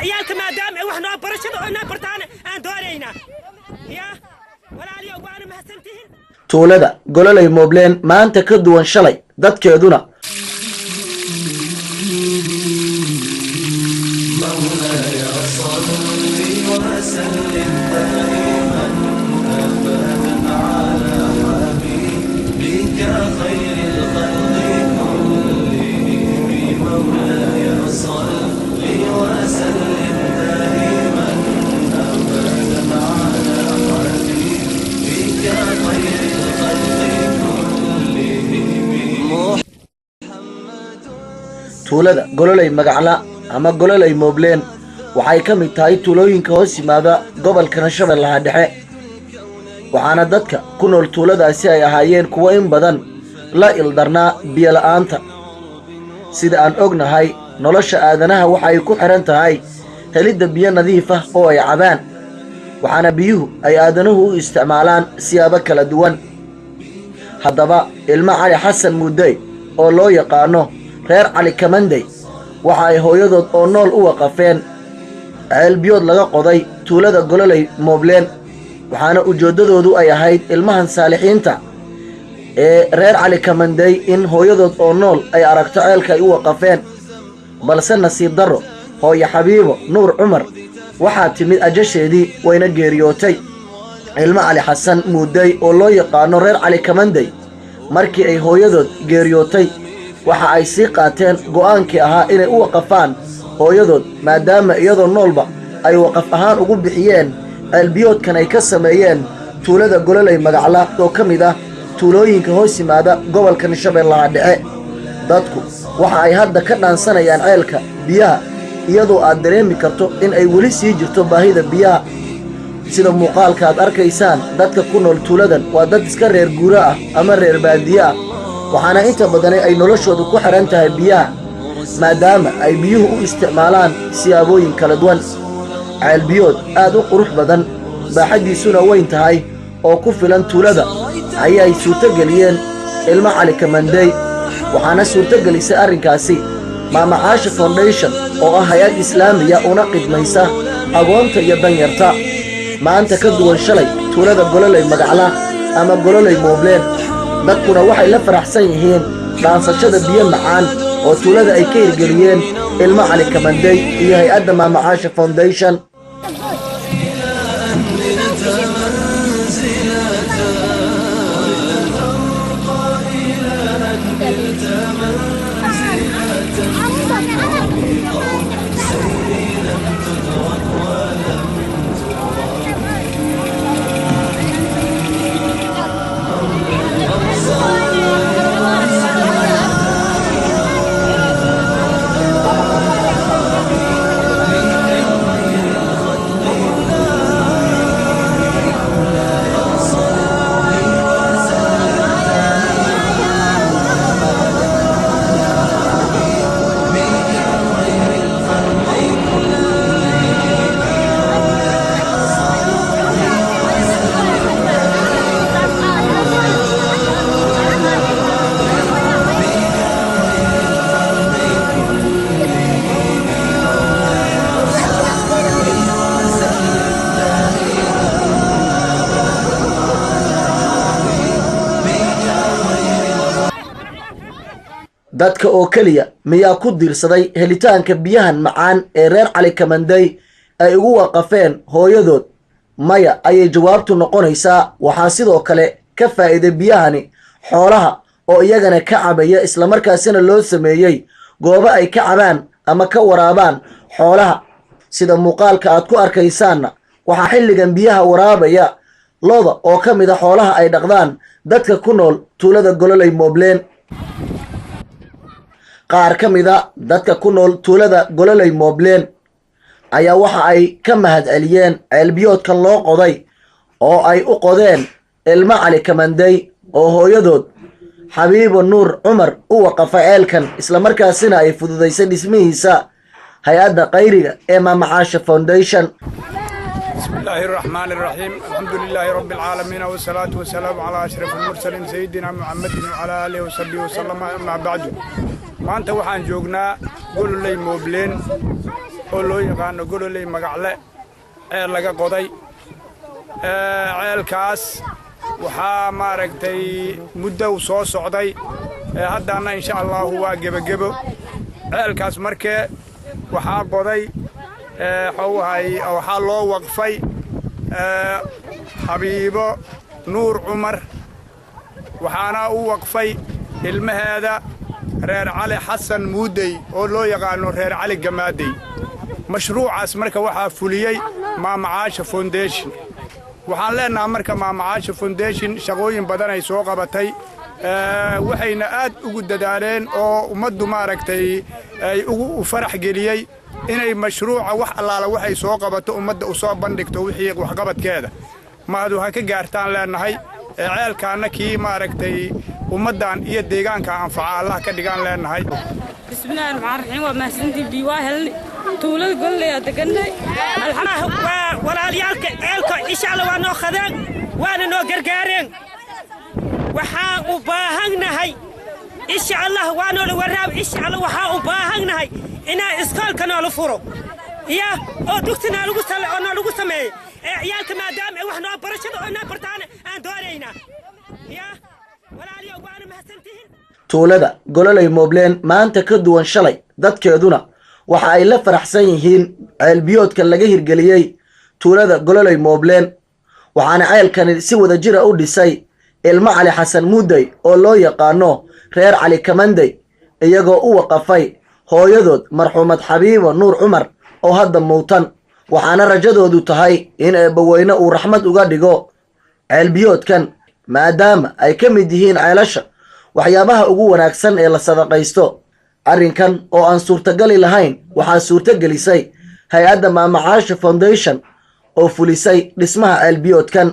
عيالك ما دام واحنا برشد وانا برتان ان دورينا يا ولا علي وبان ما سنتين tuulada gololey moobleen maanta ka duwan shalay dadkeeduna tuulada gololey magacla ama gololey moobleen waxay ka mid tahay tuulooyinka hoos yimaada gobolka Shabeellaha Dhexe waxaana dadka ku nool tuuladaasi ay ahaayeen kuwa in badan la ildarnaa biyo la'aanta sida aan ognahay nolosha aadanaha waxay ku xiran tahay helidda biyo nadiif ah oo ay cabaan waxaana biyuhu ay aadanuhu u isticmaalaan siyaabo kala duwan haddaba ilma Cali Xasan Muudey oo loo yaqaano reer Cali Kamandey waxa ay hooyadood oo nool u waqafeen ceel biyood laga qoday tuulada gololey moobleen waxaana ujeedadoodu ay ahayd ilmahan saalixiinta ee reer Cali Kamandey in hooyadood oo nool ay aragto ceelka ay u waqafeen balse nasiib darro hooyo Xabiibo Nuur Cumar waxaa timid ajasheedii wayna geeriyootay ilma Cali Xasan Muudey oo loo yaqaano reer Cali Kamandey markii ay hooyadood geeriyootay waxa ay sii qaateen go'aankii ahaa inay u waqafaan hooyadood maadaama iyadoo noolba ay waqaf ahaan ugu bixiyeen albiyoodkan ay ka sameeyeen tuulada gololey magacla oo ka mid ah tuulooyinka hoos yimaada gobolka Shabeellaha Dhexe dadku waxa ay hadda ka dhaansanayaan ceelka biyaha iyadoo aad dareemi karto in ay weli sii jirto baahida biyaha sida muuqaalka aad arkaysaan dadka ku nool tuuladan waa dad iska reer guura ah ama reer baadiye ah waxaana inta badan ay noloshoodu ku xiran tahay biyaha maadaama ay biyuhu u isticmaalaan siyaabooyin kala duwan ceel biyood aad u qurux badan baaxadiisuna weyn tahay oo ku filan tuulada ayay suurtageliyeen ilma Cali Kamandey waxaana suurtagelisay arrinkaasi Maama Caasha Foundation oo ah hay'ad islaamiya una qidmaysa agoonta iyo danyarta maanta ka duwan shalay tuulada gololey magacla ama gololey moobleen dadkuna waxay la faraxsan yihiin dhaansashada biyo macaan oo tuulada ay ka hirgeliyeen ilma Cali Kamandey iyo hay'adda Maama Caasha Foundation dadka oo kaliya miyaa ku diirsaday helitaanka biyahan macaan ee reer Cali Kamandey ay ugu waqafeen hooyadood maya ayay jawaabtu noqonaysaa waxaa sidoo kale ka faa'iiday biyahani xoolaha oo iyagana ka cabaya isla markaasina loo sameeyay goobo ay ka cabaan ama ka waraabaan xoolaha sida muuqaalka aad ku arkaysaanna waxaa xilligan biyaha waraabaya looda oo ka mid ah xoolaha ay dhaqdaan dadka ku nool tuulada gololey moobleen qaar ka mid ah dadka ku nool tuulada gololey moobleen ayaa waxa ay ka mahadceliyeen ceel biyoodkan loo qoday oo ay u qodeen ilma Cali Kamandey oo hooyadood Xabiibo Nuur Cumar u waqafay ceelkan isla markaasina ay fududeysay dhismihiisa hay'adda qayriga ee Maama Caasha Foundation بسم الله الرحمن الرحيم الحمد لله رب العالمين والصلاة والسلام على أشرف المرسلين سيدنا محمد وعلى آله وصحبه وسلم أما بعد ما أنت وحان جوجنا قولوا لي موبلين قولوا يقانو قولوا لي مقعلة عيال لقا قضي عيال كاس وحا ماركتي مدة وصوص صعدي هذا أنا إن شاء الله هو جبجبو عيال كاس مركة وحا قضي waxaa loo waqfay xabiibo nuur cumar waxaana u waqfay ilmaheeda reer cali xasan muudey oo loo yaqaano reer cali gamaadey mashruucaas marka waxaa fuliyey maamacaasha foundation waxaan leenahay marka maamacaasha foundation shaqooyin badan ay soo qabatay waxayna aad ugu dadaaleen oo ummaddu maaragtay ay ugu farax geliyey inay mashruuca wax allaala waxay soo qabato ummadda u soo bandhigto wixii waxqabadkeeda mahad waxaan ka gaartaan leenahay ceelkaana kii maaragtay ummaddan iyo deegaanka anfaca allah ka dhigaan leenahay bismillaahi rahmaani rahiim waa mahadsantii biiwaa helni tuulada golley deganay waa walaalayaalka ceelka insha Allah waa noo khadaan waana noo gargaareen waxaan u baahanahay insha Allah waa noo waraab insha Allah waxaan u baahanahay inaa iskoolka noola furo iyo oo dugtina lagu sameeyo ciyaalka maadaama wax noo barashada oo inaa bartaan aan doonaynaa ya walaaliyo waana mahadsantihiin tuulada gololey moobleen maanta ka duwan shalay dadkeeduna waxa ay la faraxsan yihiin ceelbiyoodka laga hirgeliyey tuulada gololey moobleen waxaana ceelkani si wada jira u dhisay ilmo cali xasan muudey oo loo yaqaano reer cali kamandey iyagoo u waqafay hooyadood marxuumad xabiibo nuur cumar oo hadda muutan waxaana rajadoodu tahay in eebbaweyne uu raxmad uga dhigo ceelbiyoodkan maadaama ay ka mid yihiin ceelasha waxyaabaha ugu wanaagsan ee la sadaqaysto arrinkan oo aan suurtagali lahayn waxaa suurtagelisay hay-adda maamacaasha foundation oo fulisay dhismaha ceelbiyoodkan